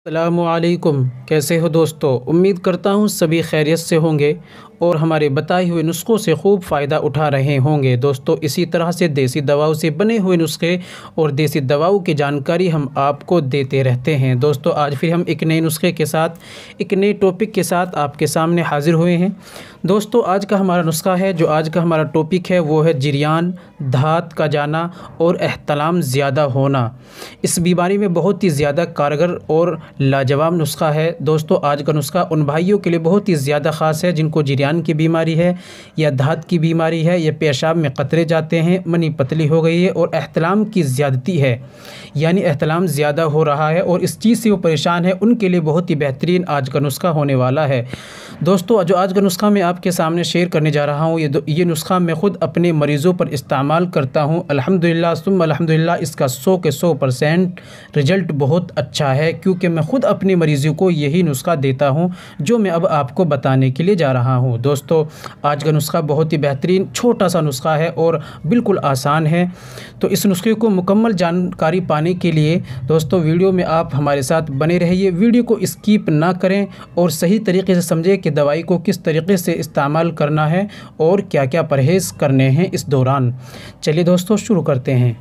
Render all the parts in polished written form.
अस्सलामुअलैकुम। कैसे हो दोस्तों? उम्मीद करता हूँ सभी खैरियत से होंगे और हमारे बताए हुए नुस्ख़ों से खूब फ़ायदा उठा रहे होंगे। दोस्तों, इसी तरह से देसी दवाओं से बने हुए नुस्खे और देसी दवाओं की जानकारी हम आपको देते रहते हैं। दोस्तों, आज फिर हम एक नए नुस्खे के साथ, एक नए टॉपिक के साथ आपके सामने हाज़िर हुए हैं। दोस्तों, आज का हमारा नुस्खा है, जो आज का हमारा टॉपिक है वो है जिरयान, धात का जाना और एहतलाम ज़्यादा होना। इस बीमारी में बहुत ही ज़्यादा कारगर और लाजवाब नुस्खा है। दोस्तों, आज का नुस्खा उन भाइयों के लिए बहुत ही ज़्यादा ख़ास है जिनको जिरयान की बीमारी है या धात की बीमारी है, या पेशाब में कतरे जाते हैं, मनी पतली हो गई है और एहतलाम की ज़्यादती है, यानी एहतलाम ज़्यादा हो रहा है और इस चीज़ से वो परेशान है, उनके लिए बहुत ही बेहतरीन आज का नुस्खा होने वाला है। दोस्तों, जो आज का नुस्खा मैं आपके सामने शेयर करने जा रहा हूँ, ये नुस्खा मैं ख़ुद अपने मरीज़ों पर इस्तेमाल करता हूँ। अल्हम्दुलिल्लाह सुम्मा अल्हम्दुलिल्लाह, इसका 100 के 100% रिज़ल्ट बहुत अच्छा है, क्योंकि मैं ख़ुद अपने मरीज़ों को यही नुस्खा देता हूँ जो मैं अब आपको बताने के लिए जा रहा हूँ। दोस्तों, आज का नुस्खा बहुत ही बेहतरीन छोटा सा नुस्खा है और बिल्कुल आसान है। तो इस नुस्खे को मुकम्मल जानकारी पाने के लिए दोस्तों, वीडियो में आप हमारे साथ बने रहिए, वीडियो को स्किप ना करें और सही तरीके से समझें कि दवाई को किस तरीके से इस्तेमाल करना है और क्या क्या परहेज़ करने हैं इस दौरान। चलिए दोस्तों, शुरू करते हैं,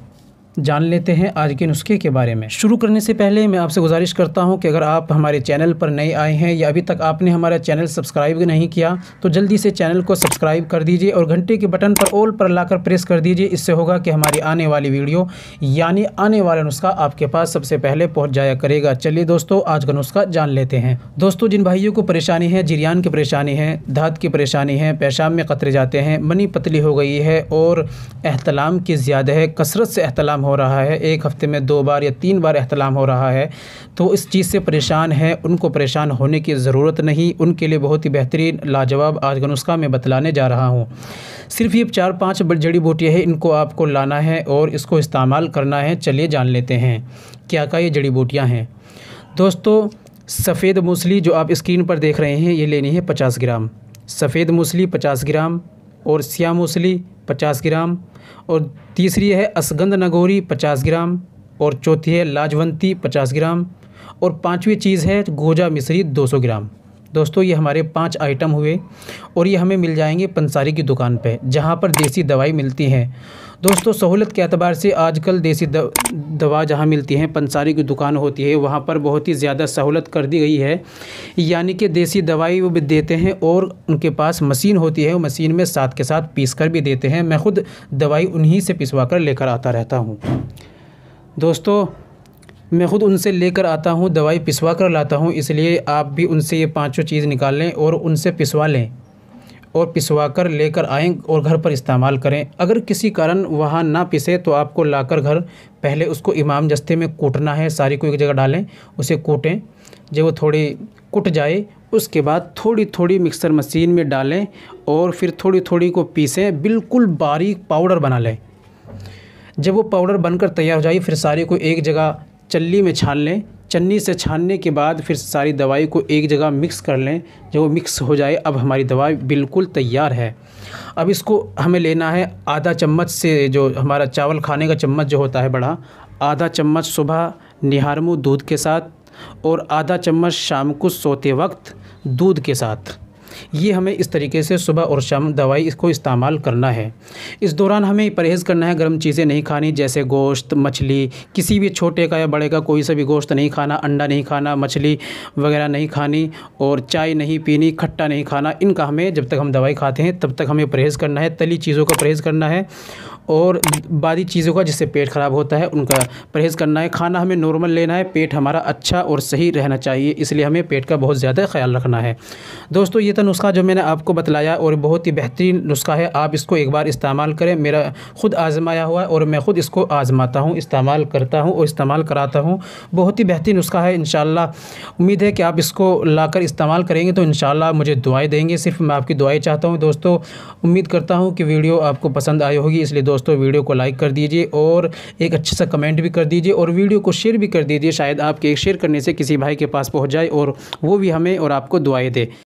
जान लेते हैं आज के नुस्खे के बारे में। शुरू करने से पहले मैं आपसे गुजारिश करता हूं कि अगर आप हमारे चैनल पर नए आए हैं या अभी तक आपने हमारा चैनल सब्सक्राइब नहीं किया, तो जल्दी से चैनल को सब्सक्राइब कर दीजिए और घंटे के बटन पर ऑल पर लाकर प्रेस कर दीजिए। इससे होगा कि हमारी आने वाली वीडियो यानी आने वाला नुस्खा आपके पास सबसे पहले पहुँच जाया करेगा। चलिए दोस्तों, आज का नुस्खा जान लेते हैं। दोस्तों, जिन भाइयों को परेशानी है, जिरयान की परेशानी है, धात की परेशानी है, पेशाब में कतरे जाते हैं, मनी पतली हो गई है और एहतलाम की ज़्यादा है, कसरत से एहतलाम हो रहा है, एक हफ्ते में 2 बार या 3 बार एहतलाम हो रहा है, तो इस चीज़ से परेशान है, उनको परेशान होने की ज़रूरत नहीं। उनके लिए बहुत ही बेहतरीन लाजवाब आज का नुस्खा मैं बतलाने जा रहा हूँ। सिर्फ ये 4-5 जड़ी बूटियाँ हैं, इनको आपको लाना है और इसको इस्तेमाल करना है। चलिए जान लेते हैं क्या क्या ये जड़ी बूटियाँ हैं। दोस्तों, सफ़ेद मूसली जो आप स्क्रीन पर देख रहे हैं, ये लेनी है 50 ग्राम। सफ़ेद मूसली 50 ग्राम और स्याह मूसली 50 ग्राम, और तीसरी है असगंध नगोरी 50 ग्राम, और चौथी है लाजवंती 50 ग्राम, और पांचवी चीज़ है गोजा मिश्री 200 ग्राम। दोस्तों, ये हमारे 5 आइटम हुए और ये हमें मिल जाएंगे पंसारी की दुकान पे, जहाँ पर देसी दवाई मिलती हैं। दोस्तों, सहूलत के एतबार से आजकल देसी दवा जहाँ मिलती हैं, पंसारी की दुकान होती है, वहाँ पर बहुत ही ज़्यादा सहूलत कर दी गई है, यानी कि देसी दवाई वो भी देते हैं और उनके पास मशीन होती है, वो मशीन में साथ के साथ पीस कर भी देते हैं। मैं ख़ुद दवाई उन्हीं से पिसवा कर लेकर आता रहता हूँ। दोस्तों, मैं ख़ुद उनसे लेकर आता हूँ, दवाई पिसवा कर लाता हूँ, इसलिए आप भी उनसे ये पाँचों चीज़ निकाल लें और उनसे पिसवा लें और पिसवा कर लेकर आएँ और घर पर इस्तेमाल करें। अगर किसी कारण वहाँ ना पिसे तो आपको लाकर घर पहले उसको इमाम जस्ते में कूटना है, सारी को एक जगह डालें, उसे कूटें। जब वो थोड़ी कुट जाए, उसके बाद थोड़ी थोड़ी मिक्सर मशीन में डालें और फिर थोड़ी थोड़ी को पीसें, बिल्कुल बारीक पाउडर बना लें। जब वो पाउडर बनकर तैयार हो जाए, फिर सारी को एक जगह चल्ली में छान लें। चन्नी से छानने के बाद फिर सारी दवाई को एक जगह मिक्स कर लें। जब वो मिक्स हो जाए, अब हमारी दवाई बिल्कुल तैयार है। अब इसको हमें लेना है आधा चम्मच से, जो हमारा चावल खाने का चम्मच जो होता है बड़ा, आधा चम्मच सुबह निहारमू दूध के साथ और आधा चम्मच शाम को सोते वक्त दूध के साथ। ये हमें इस तरीके से सुबह और शाम दवाई इसको इस्तेमाल करना है। इस दौरान हमें परहेज़ करना है, गर्म चीज़ें नहीं खानी, जैसे गोश्त, मछली, किसी भी छोटे का या बड़े का कोई सा भी गोश्त नहीं खाना, अंडा नहीं खाना, मछली वगैरह नहीं खानी, और चाय नहीं पीनी, खट्टा नहीं खाना। इनका हमें जब तक हम दवाई खाते हैं तब तक हमें परहेज़ करना है। तली चीज़ों का परहेज़ करना है और बादी चीज़ों का, जिससे पेट ख़राब होता है, उनका परहेज़ करना है। खाना हमें नॉर्मल लेना है, पेट हमारा अच्छा और सही रहना चाहिए, इसलिए हमें पेट का बहुत ज़्यादा ख्याल रखना है। दोस्तों, ये था नुस्खा जो मैंने आपको बतलाया और बहुत ही बेहतरीन नुस्खा है। आप इसको एक बार इस्तेमाल करें। मेरा ख़ुद आज़माया हुआ है और मैं ख़ुद इसको आज़माता हूँ, इस्तेमाल करता हूँ और इस्तेमाल कराता हूँ। बहुत ही बेहतरीन नुस्खा है। इंशाअल्लाह उम्मीद है कि आप इसको लाकर इस्तेमाल करेंगे तो इंशाअल्लाह मुझे दुआएँ देंगे। सिर्फ मैं आपकी दुआएँ चाहता हूँ। दोस्तों, उम्मीद करता हूँ कि वीडियो आपको पसंद आई होगी, इसलिए दोस्तों वीडियो को लाइक कर दीजिए और एक अच्छा सा कमेंट भी कर दीजिए और वीडियो को शेयर भी कर दीजिए। शायद आपके एक शेयर करने से किसी भाई के पास पहुंच जाए और वो भी हमें और आपको दुआएं दे।